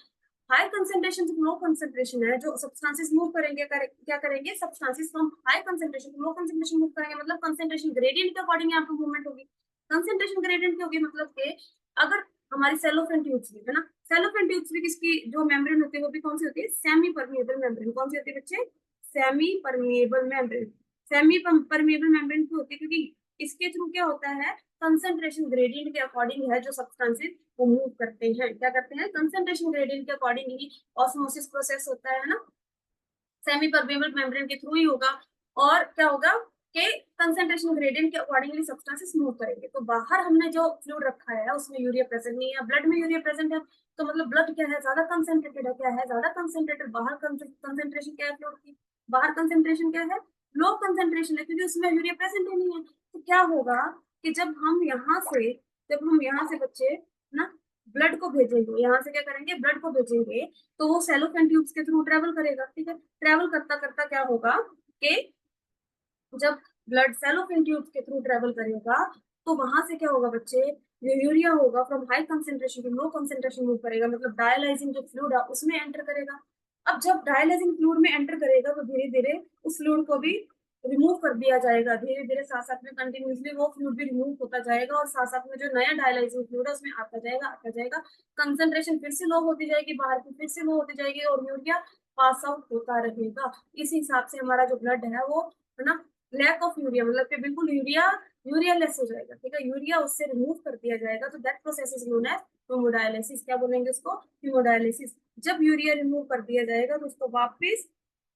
high concentration to low concentration है, जो सब्सटेंसेस मूव करेंगे क्या करेंगे, substances from high concentration to low concentration move करेंगे, मतलब कंसेंट्रेशन ग्रेडियंट के अकॉर्डिंग यहाँ पे मूवमेंट होगी। कंसेंट्रेशन ग्रेडियंट की होगी, मतलब कि अगर हमारी सेलोफेन ट्यूब्स है ना, सेलोफेन ट्यूब्स भी किसकी जो मेम्ब्रेन होती है वो भी कौन सी होती है, सेमी परमिएबल मेम्ब्रेन। कौन सी होती है बच्चे, semi permeable membrane. Semi permeable membrane क्यों होती है, क्योंकि इसके थ्रू क्या होता है, कंसेंट्रेशन ग्रेडियंट के अकॉर्डिंग है जो सब्सटेंसेस वो मूव करते हैं, क्या करते हैं, कंसेंट्रेशन ग्रेडियंट के अकॉर्डिंग ही ऑस्मोसिस प्रोसेस होता है ना, सेमी परमेबल मेम्ब्रेन के थ्रू ही होगा। और क्या होगा कि कंसेंट्रेशन ग्रेडियंट के अकॉर्डिंगली सब्सटेंसेस मूव करेंगे। तो बाहर हमने जो फ्लूइड रखा है उसमें यूरिया प्रेजेंट नहीं है, ब्लड में यूरिया प्रेजेंट है, तो मतलब ब्लड क्या है, ज्यादा कंसेंट्रेटेड है, क्या है, ज्यादा कंसेंट्रेटेड। बाहर कंसेंट्रेशन क्या है फ्लूइड की, बाहर कंसेंट्रेशन क्या है, लो कंसेंट्रेशन है, क्योंकि उसमें यूरिया प्रेजेंट ही नहीं है। तो क्या होगा कि जब हम यहाँ से बच्चे ना ब्लड को भेजेंगे, यहाँ से क्या करेंगे, ब्लड को भेजेंगे, तो वो सेलोफेन ट्यूब्स के थ्रू ट्रेवल करेगा, ठीक है। ट्रेवल करता करता क्या होगा कि जब ब्लड सेलोफेन ट्यूब्स के थ्रू ट्रेवल करेगा तो वहां से क्या होगा बच्चे, जो यूरिया होगा from high concentration to low concentration move करेगा, मतलब डायलाइजिंग जो फ्लूइड है उसमें एंटर करेगा। अब जब डायलाइजिंग फ्लूइड में एंटर करेगा तो धीरे धीरे उस फ्लूइड को भी रिमूव कर दिया जाएगा, धीरे धीरे साथ साथ में कंटिन्यूसली वो फ्लूइड भी रिमूव होता जाएगा और साथ साथ में जो नया डायलाइजिंग फ्लूइड है उसमें आता जाएगा। कंसेंट्रेशन फिर से लो होती जाएगी, बाहर की फिर से लो होती जाएगी और यूरिया पास आउट होता रहेगा। इस हिसाब से हमारा जो ब्लड है वो, है ना, लैक ऑफ यूरिया, मतलब कि बिल्कुल यूरिया लेस हो जाएगा, ठीक है, यूरिया उससे रिमूव कर दिया जाएगा। तो that process is known as haemodialysis. क्या बोलेंगे उसको, हीमोडायलिसिस। जब यूरिया रिमूव कर दिया जाएगा तो उसको वापस,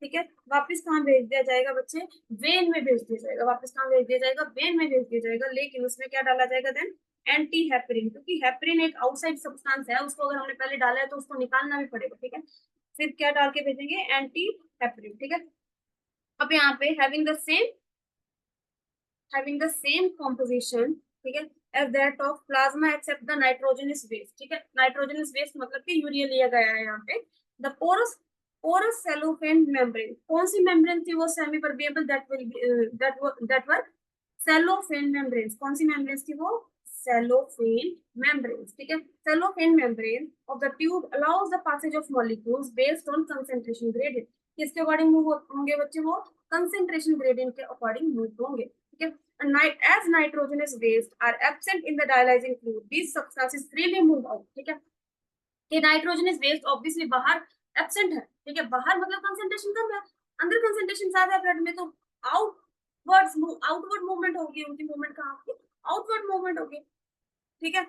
ठीक है, वापस कहाँ भेज दिया जाएगा बच्चे, वेन में भेज दिया जाएगा। वापस कहाँ भेज दिया जाएगा, वेन में भेज दिया जाएगा। लेकिन उसमें क्या डाला जाएगा देन, एंटी हेपरिन, क्योंकि हेपरिन एक आउटसाइड सब्सटेंस है, उसको अगर हमने पहले डाला है तो उसको निकालना भी पड़ेगा, ठीक है। फिर क्या डाल के भेजेंगे, एंटी हेपरिन, ठीक है। अब यहाँ पे having the same composition, ठीक है, as that of plasma except the nitrogenous waste, ठीक है। नाइट्रोजनस वेस्ट मतलब कि यूरिया लिया गया है यहाँ पे। द पोरस सेलोफेन मेम्ब्रेन, कौन सी मेम्ब्रेन थी वो, semi permeable, that were cellophane membrane. कौन सी मेम्ब्रेन थी वो, सेलोफेन मेम्ब्रेन, ठीक है। Cellophane membrane of the tube allows the passage of molecules based on concentration gradient. किसके अकॉर्डिंग मूव होंगे बच्चे, वो कंसेंट्रेशन ग्रेडियंट के अकॉर्डिंग मूव होंगे, ठीक है। As nitrogenous waste are absent in the dialyzing fluid, these substances freely move out, ठीक है। कि नाइट्रोजनस वेस्ट ऑब्वियसली बाहर एब्सेंट है, ठीक है, बाहर मतलब कंसेंट्रेशन कम है, अंदर कंसेंट्रेशन ज्यादा है ब्लड में, तो आउटवर्ड मूवमेंट होगी, उनकी मूवमेंट कहाँ होगी, आउटवर्ड मूवमेंट होगी, ठीक है,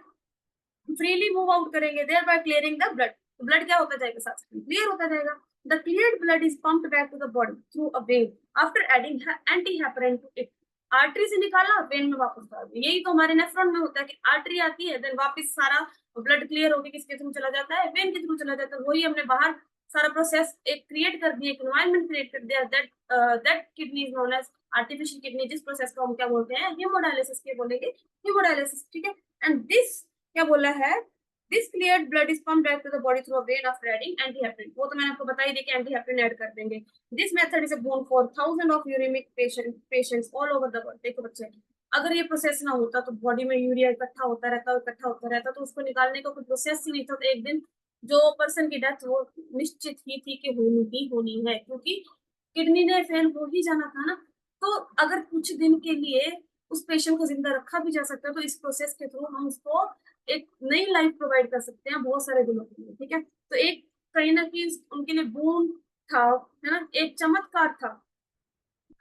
फ्रीली मूव आउट करेंगे, thereby clearing the blood. तो ब्लड क्या होता जाएगा, साथ साथ क्लियर होता जाएगा। The cleared blood is pumped back to the body through a vein after adding anti heparin to it. Artery से निकाला, वेन में वापस डाल दिया। यही तो हमारे नेफ्रॉन में होता है कि आर्टरी आती है, देन वापस सारा ब्लड क्लियर होकर किसके थ्रू चला जाता है, वेन के थ्रू चला जाता है। वही हमने बाहर सारा प्रोसेस एक क्रिएट कर दिया, एक एनवायरनमेंट क्रिएट कर दिया। That kidney is known as artificial kidney. जिस प्रोसेस को हम क्या बोलते हैं, हीमोडायलिसिस के बोलेंगे, हीमोडायलिसिस, ठीक है। एंड दिस क्या बोला है, this cleared blood is pumped back to the body through a vein after adding antiheparin. वो तो मैंने आपको बता ही दिया कि एंटीहेपेरिन ऐड कर देंगे। This method is a boon for thousand of uraemic patients all over the world. देखो बच्चे, अगर ये प्रोसेस ना होता तो बॉडी में यूरिया इकट्ठा होता रहता, तो उसको निकालने का कोई प्रोसेस ही नहीं था। तो एक दिन जो पर्सन की डेथ वो निश्चित ही थी कि होनी ही होनी है, क्योंकि किडनी ने फेल हो ही जाना था ना। तो अगर कुछ दिन के लिए उस पेशेंट को जिंदा रखा भी जा सकता है, तो इस प्रोसेस के थ्रू हम उसको एक नई लाइफ प्रोवाइड कर सकते हैं बहुत सारे दिनों के लिए, ठीक है। तो एक कहीं ना कहीं उनके लिए बून था, है ना, एक चमत्कार था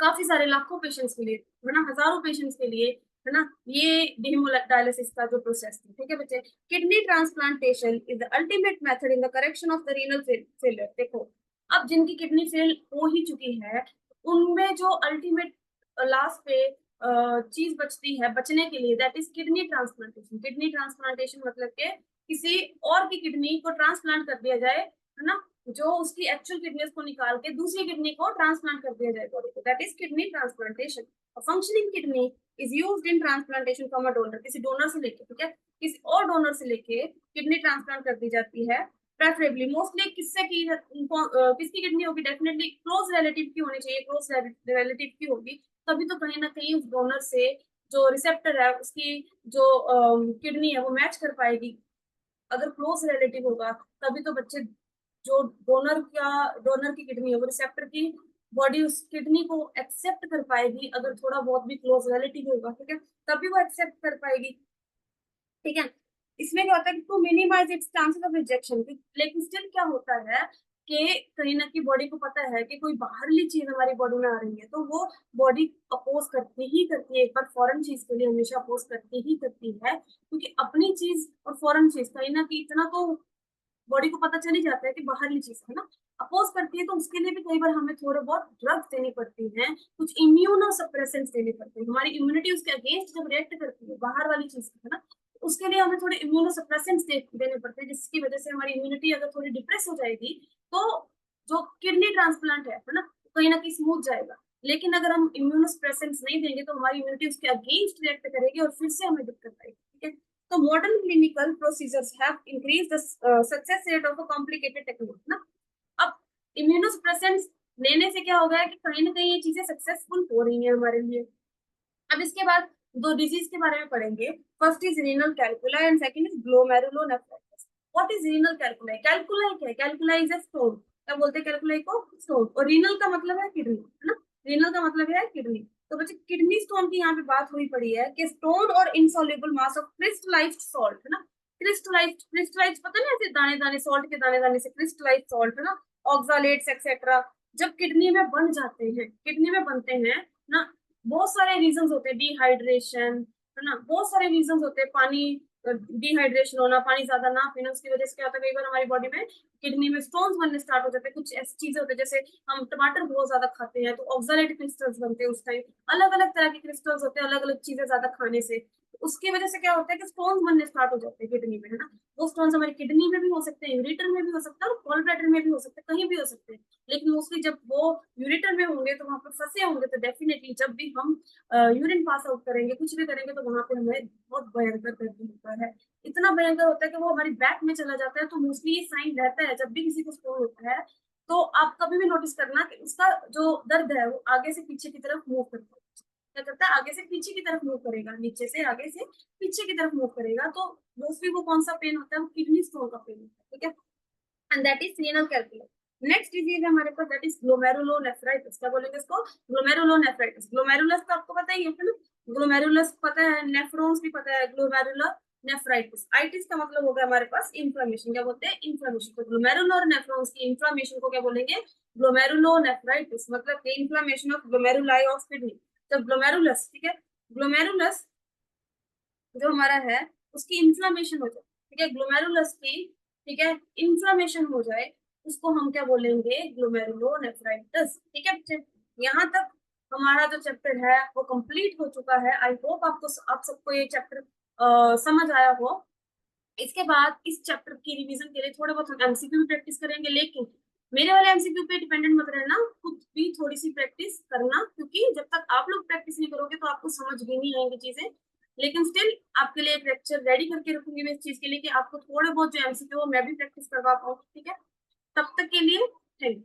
काफी सारे लाखों पेशेंट्स के लिए, है ना, हजारों पेशेंट्स के लिए, है ना, ये डायलिसिस का जो प्रोसेस था, ठीक है बच्चे। Kidney transplantation is the ultimate method in the correction of the renal failure. देखो, अब जिनकी किडनी फेल हो ही चुकी है, उनमें जो अल्टीमेट लास्ट पे चीज बचती है बचने के लिए, that is kidney transplantation. Kidney transplantation मतलब के किसी और की किडनी को ट्रांसप्लांट कर दिया जाए, है ना, जो उसकी एक्चुअल किडनीज को निकाल के दूसरी किडनी को ट्रांसप्लांट कर दिया जाए बॉडी को, that is kidney transplantation. Functioning kidney is used in transplantation from a donor. किसी डोनर से लेके, ठीक है, किसी और डोनर से लेके किडनी ट्रांसप्लांट कर दी जाती है। प्रेफरेबली मोस्टली किससे की किसकी किडनी होगी, डेफिनेटली क्लोज रिलेटिव की होनी चाहिए, क्लोज रिलेटिव की होगी, तभी तो कहीं ना कहीं उस डोनर से जो रिसेप्टर है उसकी जो किडनी है वो मैच कर पाएगी। अगर क्लोज रिलेटिव होगा तभी तो बच्चे, जो डोनर की किडनी है वो रिसेप्टर की बॉडी उस किडनी को एक्सेप्ट कर पाएगी। अगर थोड़ा बहुत भी क्लोज रिलेटिव होगा, ठीक है, तभी वो एक्सेप्ट कर पाएगी, ठीक है। इसमें क्या होता है कि to minimise its chances of rejection, लेकिन स्टिल क्या होता है कि कहीं ना कहीं बॉडी को पता है कि कोई बाहरली चीज हमारी बॉडी में आ रही है, तो वो बॉडी अपोज करती ही करती है। एक बार फॉरेन चीज के लिए हमेशा अपोज करती ही करती है, क्योंकि अपनी चीज और फॉरेन चीज कहीं ना कहीं इतना तो बॉडी को पता चल ही जाता है कि बाहरली चीज है ना, अपोज करती है। तो उसके लिए भी कई बार हमें थोड़े बहुत ड्रग्स देनी पड़ती हैं, कुछ इम्यूनो सप्रेसेंट्स देनी पड़ती है। हमारी इम्यूनिटी उसके अगेंस्ट जब रिएक्ट करती है बाहर वाली चीज है ना, उसके लिए हमें थोड़े इम्यूनो सप्रेसेंट्स देने पड़ते हैं, जिसकी वजह से हमारी इम्यूनिटी अगर थोड़ी डिप्रेस हो जाएगी तो जो किडनी ट्रांसप्लांट है ना, कहीं ना कहीं स्मूथ जाएगा। लेकिन अगर हम इम्यूनो सप्रेसेंट्स नहीं देंगे तो हमारी इम्यूनिटी उसके अगेंस्ट रिएक्ट करेगी और फिर से हमें दिक्कत आएगी, ठीक है। तो modern clinical procedures have increase the success rate of a complicated technique ना। अब इम्यूनोसप्रेसेंट्स लेने से क्या हो गया है कि कहीं ना कहीं ये चीजें सक्सेसफुल हो रही हैं हमारे लिए। अब इसके बाद दो डिजीज के बारे में पढ़ेंगे। First is renal calcula and second is glomerulonephritis. What is renal calcula? Calcula क्या है? Calcula is a stone. क्या बोलते हैं कैल्कुला को? स्टोन। और रीनल का मतलब है किडनी, है ना, रीनल का मतलब है किडनी। तो बच्चे किडनी स्टोन की यहाँ पे बात हुई पड़ी है कि स्टोन और insoluble mass of crystallised salt, है ना, क्रिस्टलाइज्ड पता नहीं, ऐसे दाने दाने सॉल्ट के दाने दाने से क्रिस्टलाइज्ड सॉल्ट, है ना, ऑक्सालेट्स एक्सेट्रा जब किडनी में बन जाते हैं, किडनी में बनते हैं ना, बहुत सारे रीजंस होते हैं, डिहाइड्रेशन, है ना, बहुत सारे रीजंस होते हैं, पानी डिहाइड्रेशन होना, पानी ज्यादा ना पीना, उसकी वजह से क्या होता है कई बार हमारी बॉडी में किडनी में स्टोन्स बनने स्टार्ट हो जाते हैं। कुछ ऐसी चीजें होती है जैसे हम टमाटर बहुत ज्यादा खाते हैं तो ऑक्सालेट क्रिस्टल्स बनते हैं उस टाइम, अलग अलग तरह के क्रिस्टल्स होते हैं अलग अलग चीजें ज्यादा खाने से। उसकी वजह से क्या होता है कि स्टोन्स बनने स्टार्ट हो जाते हैं किडनी में, है ना। वो स्टोन्स हमारी किडनी में भी हो सकते हैं, यूरिटर में भी हो सकता है और गॉल ब्लैडर में भी हो सकते हैं, कहीं भी हो सकते हैं। लेकिन मोस्टली जब वो यूरिटर में होंगे तो वहां पर फंसे होंगे, तो डेफिनेटली जब भी हम यूरिन पास आउट करेंगे, कुछ भी करेंगे, तो वहां पे हमें बहुत भयंकर दर्द होता है। इतना भयंकर होता है कि वो हमारी बैक में चला जाता है। तो मोस्टली ये साइन रहता है जब भी किसी को स्टोन होता है, तो आप कभी भी नोटिस करना कि उसका जो दर्द है वो आगे से पीछे की तरफ मूव करता है। क्या करता है? आगे से पीछे की तरफ मूव करेगा, नीचे से आगे से पीछे की तरफ मूव करेगा। तो मोस्टली वो कौन सा पेन होता है? वो किडनी स्टोन का पेन होता है, ठीक है। And that is renal calculus. Next disease है हमारे पास, दैट इज ग्लोमेरुलोनेफ्राइटिस। क्या बोलेंगे इसको? ग्लोमेरुलोनेफ्राइटिस। ग्लोमेरुलस तो आपको पता ही है ना, ग्लोमेरुलस पता है, नेफ्रॉन्स भी पता है, ग्लोमेरुलर नेफ्राइटिस। आइटिस का मतलब होगा हमारे पास इंफ्लेमेशन। क्या बोलते हैं? इंफ्लेमेशन। तो ग्लोमेरुलर नेफ्रॉन्स की इंफ्लेमेशन को क्या बोलेंगे? ग्लोमेरुलोनेफ्राइटिस। मतलब inflammation of glomeruli of kidney. तो ग्लोमेरुलस, ठीक है, ग्लोमेरुलस जो हमारा है उसकी इंफ्लेमेशन हो जाए, ठीक है, ग्लोमेरुलस की, ठीक है, इंफ्लेमेशन हो जाए, उसको हम क्या बोलेंगे? ग्लोमेरुलोनेफ्राइटिस, ठीक है बच्चे, यहाँ तक हमारा जो चैप्टर है वो कंप्लीट हो चुका है। आई होप आप सबको ये चैप्टर समझ आया हो। इसके बाद इस चैप्टर की रिवीजन के लिए थोड़े बहुत हम एमसीक्यू भी प्रैक्टिस करेंगे, लेकिन मेरे वाले एमसीक्यू पे डिपेंडेंट मत रहना, खुद भी थोड़ी सी प्रैक्टिस करना, क्योंकि जब तक आप लोग प्रैक्टिस नहीं करोगे तो आपको समझ भी नहीं आएंगी चीजें। लेकिन स्टिल आपके लिए एक लेक्चर रेडी करके रखूंगी मैं इस चीज के लिए कि आपको थोड़े बहुत जो एमसीक्यू हो मैं भी प्रैक्टिस करवा पाऊँ, ठीक है। तब तक के लिए थैंक यू।